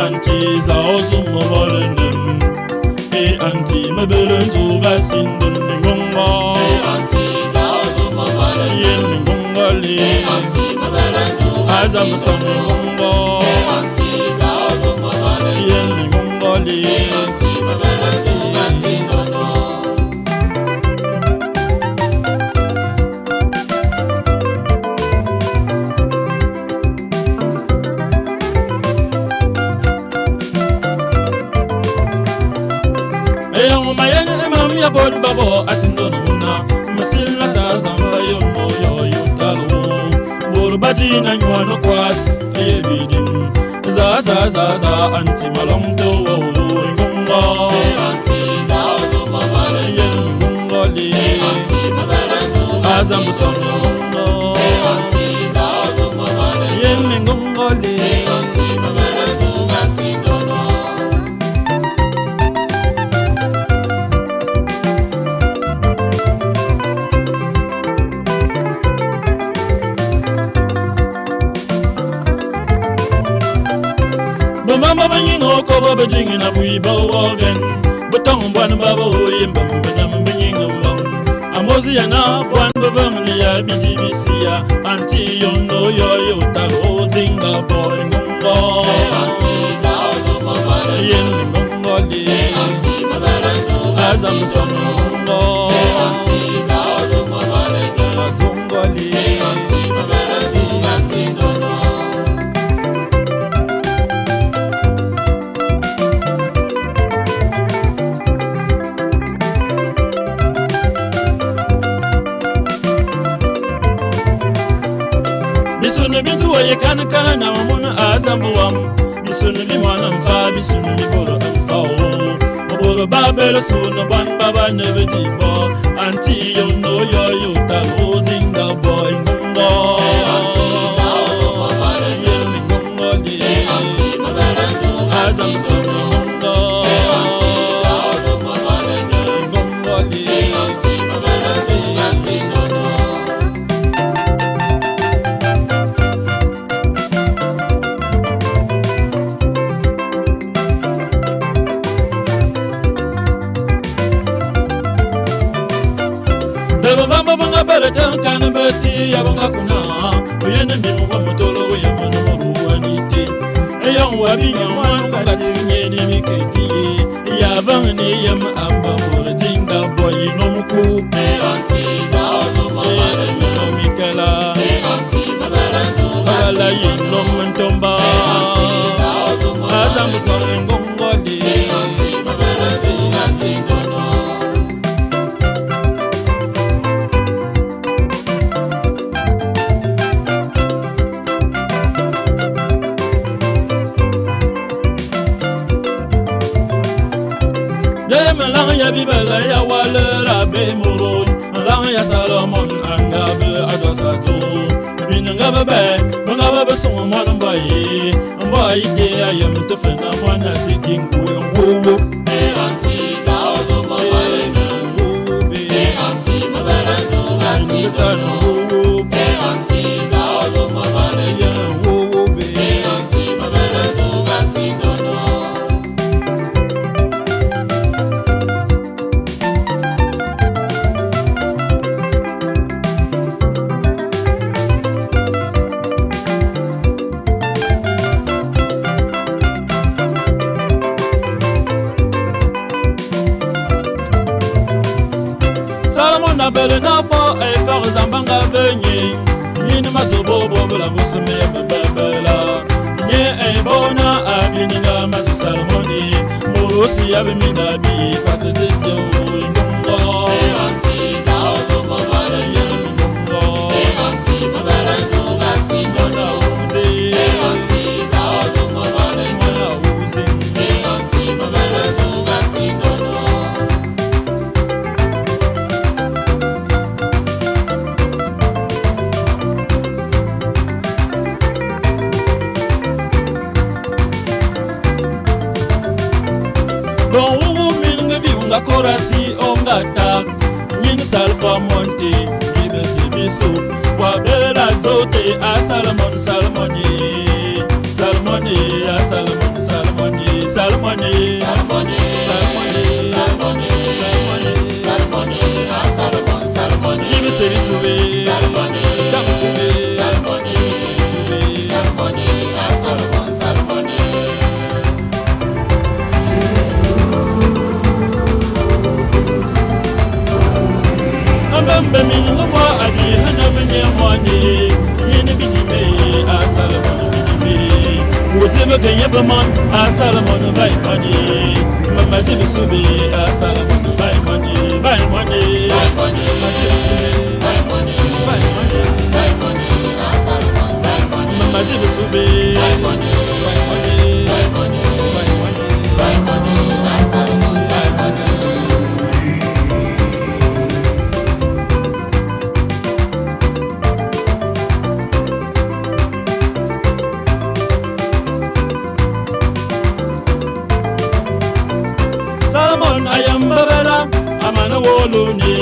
anti zaozum molenem. Anti mebelen zuga sindun mingongo. Anti zaozum molenem. Yen mingongoli. Anti mebelen zuga Azam sam mingongo. Anti zaozum molenem. Yen mingongoli. Anti mebelen zuga sindun. Ya bod babo asindona masilla ta zamba yo talo burbati na nywana kwas ebidim za anti malomto ngongo Anti zaozum molenem. ngongoli Anti mebelen zuga azam songo Anti zaozum molenem. ngongoli Anti mebelen zuga sindun. Mama banyingo ko baba dingina bui bawogen butong bwan baba yimba mbanyam banyingo mbam amozi yana bwan baba mliya bidibisia anti yondo yo talo zinga boy ngongo Anti zaozum molenem. yen ngongoli Anti mebelen zuga azam songo Anti zaozum molenem. azongoli Anti mebelen zuga sindun. bisunu bintu waye kana na mamuna azambuwam bisunu limwana mfa bisunu liboro mfa o boro babelo sunu ban baba nebedibo anti yo talo zinga boy ngongo Anti zaozum molenem. ngongoli Anti mebelen zuga azam sindun. songo Anti zaozum molenem. ngongoli Anti mebelen zuga sindun. Deba bamba banga barata kana bati yabanga kuna uyene mimu wa mutolo we yamana maruwanite eya wabinya wanga katinye ni miketi yabanga ni yam amba wurtinga boy no muku Anti zaozum molenem. no mikala Anti mebelen zuga ala sindun. yino mentomba Anti zaozum azam molenem. sore ngongoli Anti mebelen zuga sindun. Melang ya bibela ya walera be muro lang ya Salomon angabe adosato binanga be songo mwana mbai ke ayam tofena mwana sikingu wo Anti zaozum molenem. Anti mebelen zuga sindun. Anti zaozum molenem. Anti mebelen zuga sindun. Salomon na bele na fo e far zambanga venye yini mazobo bobula musume bebela nye e bona abininga masu Salomoni murusi yabimina bi fasete ngongo Anti zaozum molenem. Anti mebelen zuga sindun. Anti zaozum molenem. Anti mebelen zuga sindun. Don uwu minga bi unga korasi onga tak nyini salfa monte gibe sibisu wabera zote a Salomon a Salomon me ganha baman a Salomon vai money mama di subi a Salomon vai money vai money Buy money, buy money, buy money, buy money, a Salomon, buy money, mama di subi buy money, buy money, buy money, buy money, a Salomon, buy money. Salomon I am babela amana woluni